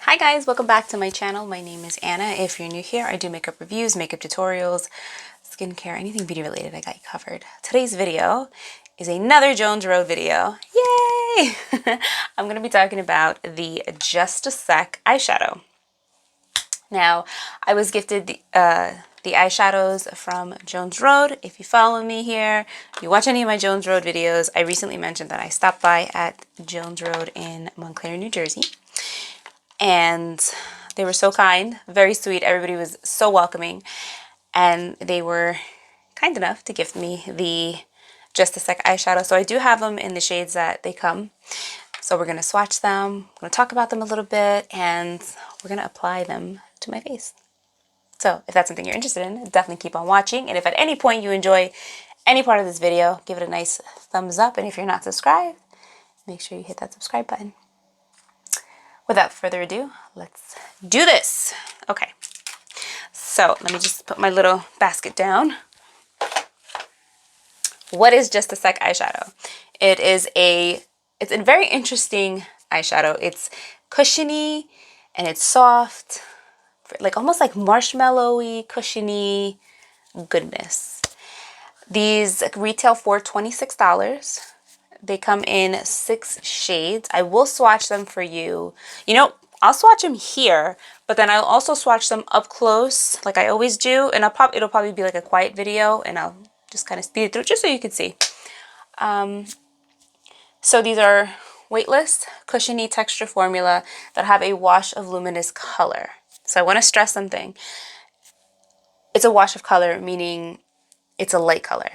Hi guys, welcome back to my channel. My name is Anna. If you're new here, I do makeup reviews, makeup tutorials, skincare, anything beauty related, I got you covered. Today's video is another Jones Road video. Yay! I'm going to be talking about the Just A Sec eyeshadow. Now, I was gifted the eyeshadows from Jones Road. If you follow me here, you watch any of my Jones Road videos, I recently mentioned that I stopped by at Jones Road in Montclair, New Jersey. And they were so kind, very sweet. Everybody was so welcoming. And they were kind enough to gift me the Just A Sec eyeshadow. So I do have them in the shades that they come. So we're going to swatch them, we're going to talk about them a little bit, and we're going to apply them to my face. So if that's something you're interested in, definitely keep on watching. And if at any point you enjoy any part of this video, give it a nice thumbs up. And if you're not subscribed, make sure you hit that subscribe button. Without further ado, let's do this. Okay, so let me just put my little basket down. What is Just A Sec eyeshadow? It's a very interesting eyeshadow. It's cushiony and it's soft, like almost like marshmallowy, cushiony goodness. These retail for $26. They come in 6 shades. I will swatch them for you. You know, I'll swatch them here, but then I'll also swatch them up close like I always do. And it'll probably be like a quiet video, and I'll just kind of speed it through just so you can see. So these are weightless, cushiony texture formula that have a wash of luminous color. So I want to stress something. It's a wash of color, meaning it's a light color.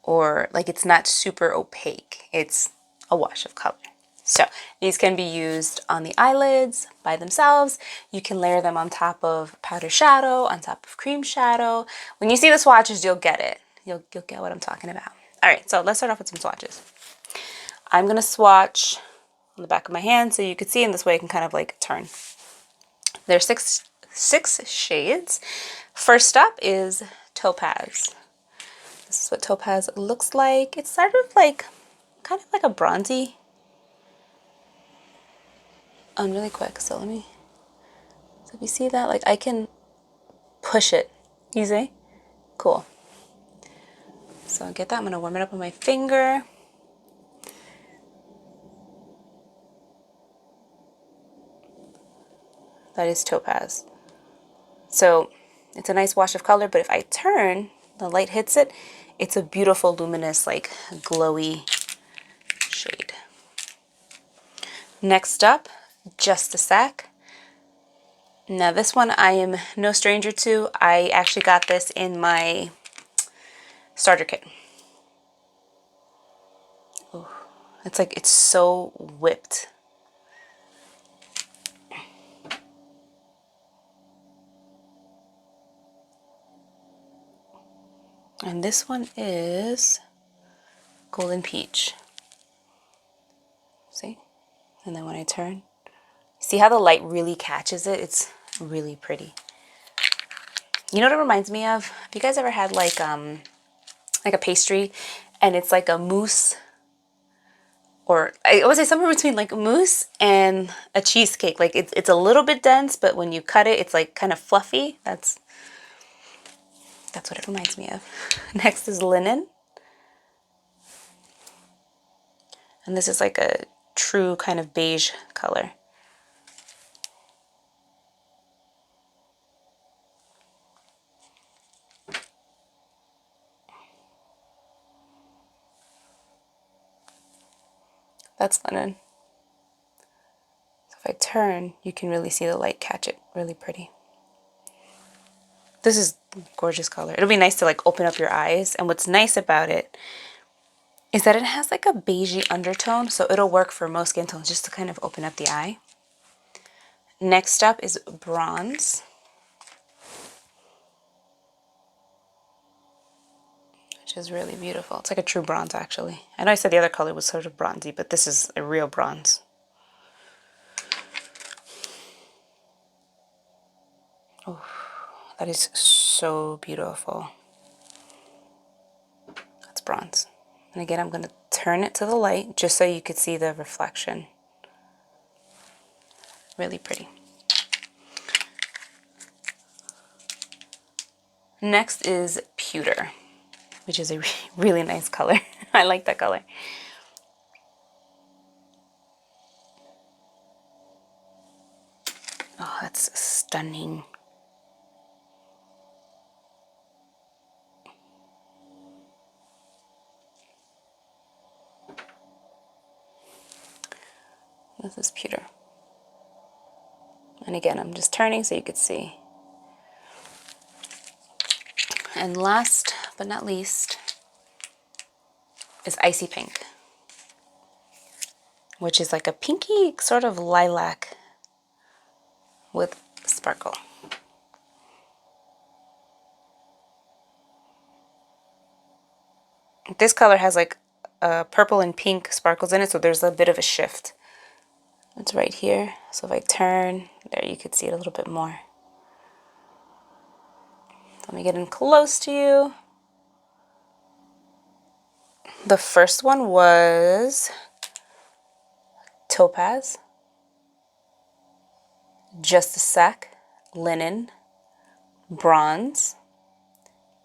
Or like it's not super opaque. It's a wash of color. So these can be used on the eyelids by themselves. You can layer them on top of powder shadow, on top of cream shadow. When you see the swatches, you'll get it. You'll get what I'm talking about. All right, so let's start off with some swatches. I'm going to swatch on the back of my hand so you can see, and this way I can kind of like turn. There's six shades. First up is Topaz. This is what Topaz looks like. It's sort of like, kind of like a bronzy. Really quick, so if you see that, like I can push it easy. Cool. So I'll get that. I'm gonna warm it up on my finger. That is Topaz. So it's a nice wash of color, but if I turn, the light hits it, it's a beautiful, luminous, like glowy shade. Next up, Just A Sec. Now this one I am no stranger to. I actually got this in my starter kit. Ooh, it's so whipped. And this one is Golden Peach. See? And then when I turn, see how the light really catches it? It's really pretty. You know what it reminds me of? Have you guys ever had like a pastry and it's like a mousse, or I would say somewhere between like a mousse and a cheesecake. Like it's a little bit dense, but when you cut it, it's like kind of fluffy. That's what it reminds me of. Next is Linen. And this is like a true kind of beige color. That's Linen. So if I turn, you can really see the light catch it. Really pretty. This is gorgeous color. It'll be nice to like open up your eyes. And what's nice about it is that it has like a beigey undertone, so it'll work for most skin tones just to kind of open up the eye. Next up is Bronze. Which is really beautiful. It's like a true bronze, actually. I know I said the other color was sort of bronzy, but this is a real bronze. Oh, that is so beautiful. That's bronze. And again, I'm going to turn it to the light just so you could see the reflection. Really pretty. Next is Pewter, which is a really nice color. I like that color. Oh, that's stunning. This is Pewter. And again, I'm just turning so you could see. And last but not least is Icy Pink, which is like a pinky sort of lilac with sparkle. This color has like purple and pink sparkles in it, so there's a bit of a shift. It's right here, so if I turn, there you could see it a little bit more. Let me get in close to you. The first one was Topaz, Just A Sec, Linen, Bronze,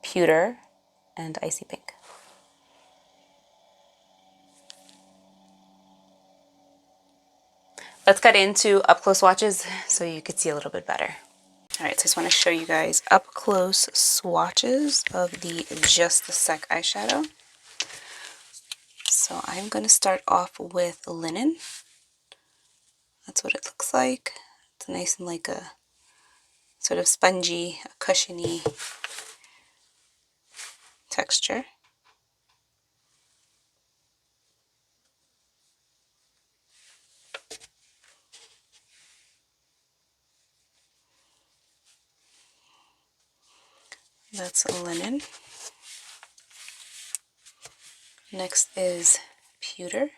Pewter, and Icy Pink. Let's get into up close swatches so you could see a little bit better. All right, so I just want to show you guys up close swatches of the Just A Sec eyeshadow. So I'm going to start off with Linen. That's what it looks like. It's nice and like a sort of spongy, cushiony texture. That's Linen. Next is Pewter.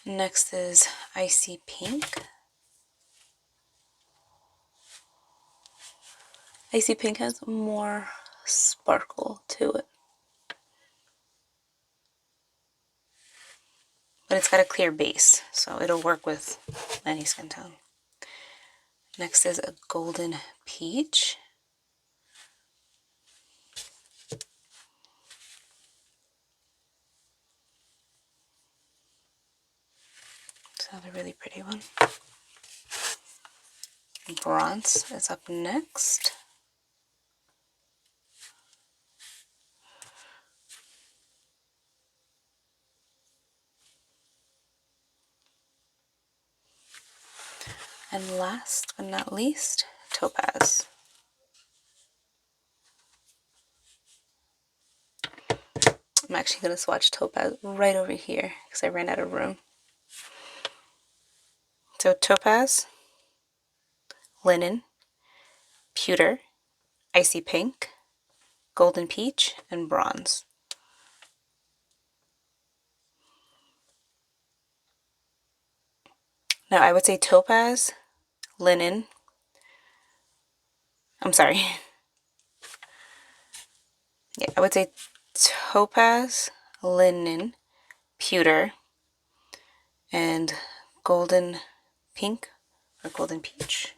Next is Icy Pink. Icy Pink has more sparkle to it, but it's got a clear base, so it'll work with any skin tone. Next is a Golden Peach. It's another really pretty one. Bronze is up next. And last but not least, Topaz. I'm actually going to swatch Topaz right over here because I ran out of room. So Topaz, Linen, Pewter, Icy Pink, Golden Peach, and Bronze. Now I would say Topaz, Linen, I'm sorry. Yeah, I would say Topaz, Linen, Pewter, and Golden Pink or Golden Peach.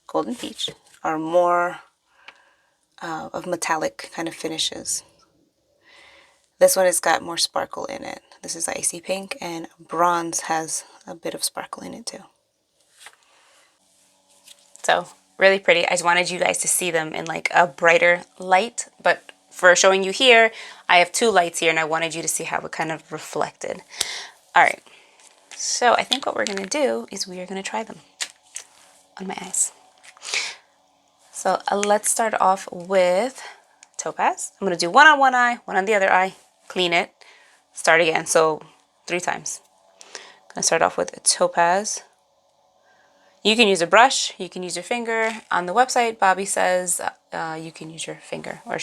Golden Peach are more of metallic kind of finishes. This one has got more sparkle in it. This is Icy Pink, and Bronze has a bit of sparkle in it too. So really pretty. I just wanted you guys to see them in like a brighter light, but for showing you here, I have two lights here and I wanted you to see how it kind of reflected. All right, so I think what we're gonna do is we are gonna try them on my eyes. So let's start off with Topaz. I'm gonna do one on one eye, one on the other eye, clean it, start again, so 3 times. I'm gonna start off with a Topaz. You can use a brush, you can use your finger. On the website, Bobby says you can use your finger, or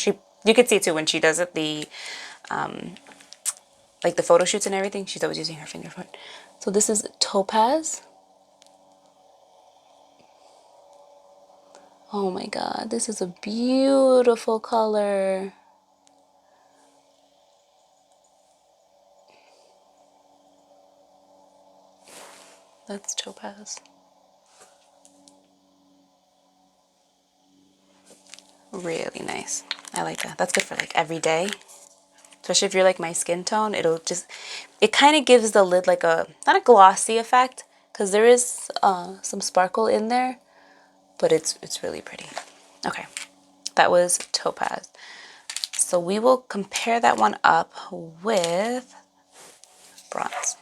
you could see too when she does it, the like the photo shoots and everything, she's always using her finger for it. So this is Topaz. Oh my god, this is a beautiful color. That's Topaz. Really nice. I like that. That's good for like every day. Especially if you're like my skin tone, it'll just, it kind of gives the lid like a, not a glossy effect, because there is some sparkle in there, but it's really pretty. Okay, that was Topaz. So we will compare that one up with bronze.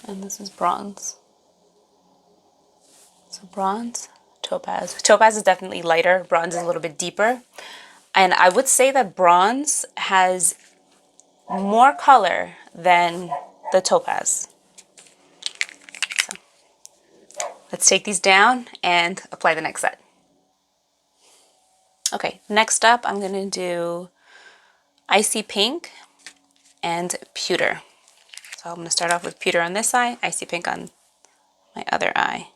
And this is bronze. So bronze, Topaz. Topaz is definitely lighter. Bronze is a little bit deeper. And I would say that bronze has more color than the Topaz. So let's take these down and apply the next set. Okay, next up I'm going to do Icy Pink and Pewter. So I'm going to start off with Pewter on this eye, Icy Pink on my other eye.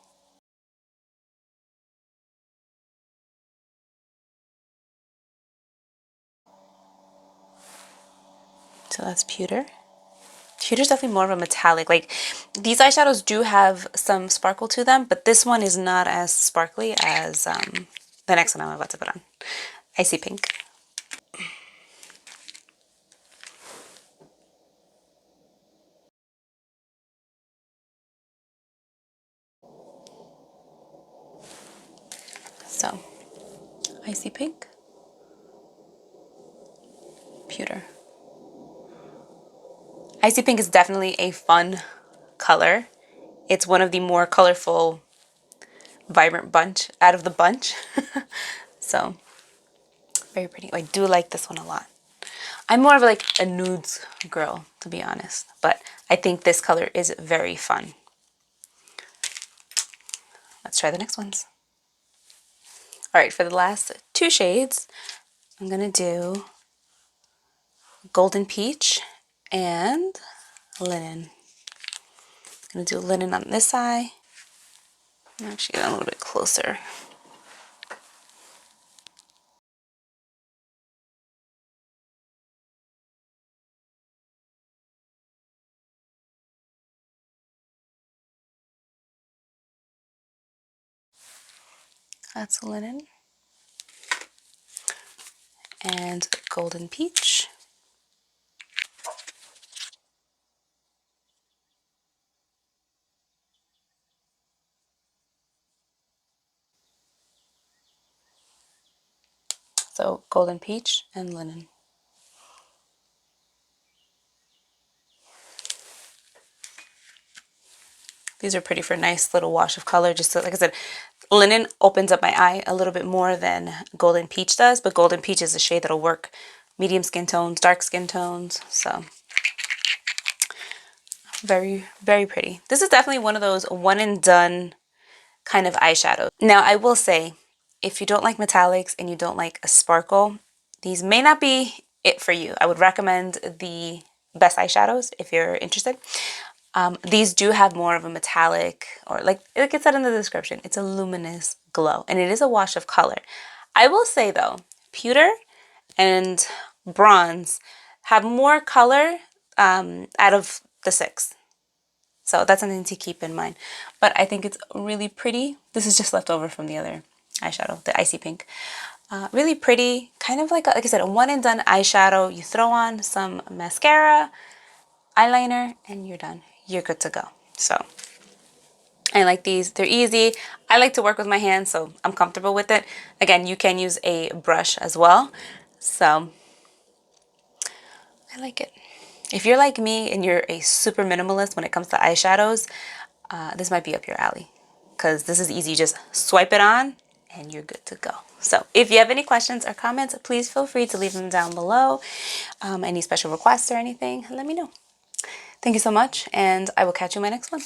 So that's Pewter. Pewter's definitely more of a metallic. Like, these eyeshadows do have some sparkle to them, but this one is not as sparkly as the next one I'm about to put on. Icy Pink. So, Icy Pink, Pewter. Icy Pink is definitely a fun color. It's one of the more colorful, vibrant bunch out of the bunch. So, very pretty. I do like this one a lot. I'm more of like a nudes girl, to be honest, but I think this color is very fun. Let's try the next ones. All right, for the last two shades, I'm gonna do Golden Peach and Linen. I'm gonna do Linen on this eye. I'm actually getting a little bit closer. That's Linen. And Golden Peach. So Golden Peach and Linen. These are pretty for a nice little wash of color. Just so, like I said, Linen opens up my eye a little bit more than Golden Peach does, but Golden Peach is a shade that'll work medium skin tones, dark skin tones. So very, very pretty. This is definitely one of those one and done kind of eyeshadows. Now, I will say, if you don't like metallics and you don't like a sparkle, these may not be it for you. I would recommend the Best Eyeshadows if you're interested. These do have more of a metallic, or like it said in the description, it's a luminous glow, and it is a wash of color. I will say though, Pewter and Bronze have more color out of the six. So that's something to keep in mind. But I think it's really pretty. This is just left over from the other eyeshadow, the Icy Pink. Really pretty, kind of like I said, a one and done eyeshadow. You throw on some mascara, eyeliner, and you're done. You're good to go. So I like these. They're easy. I like to work with my hands, so I'm comfortable with it. Again, you can use a brush as well. So I like it. If you're like me and you're a super minimalist when it comes to eyeshadows, this might be up your alley, because this is easy. You just swipe it on and you're good to go. So if you have any questions or comments, please feel free to leave them down below. Any special requests or anything, let me know. Thank you so much, and I will catch you in my next one.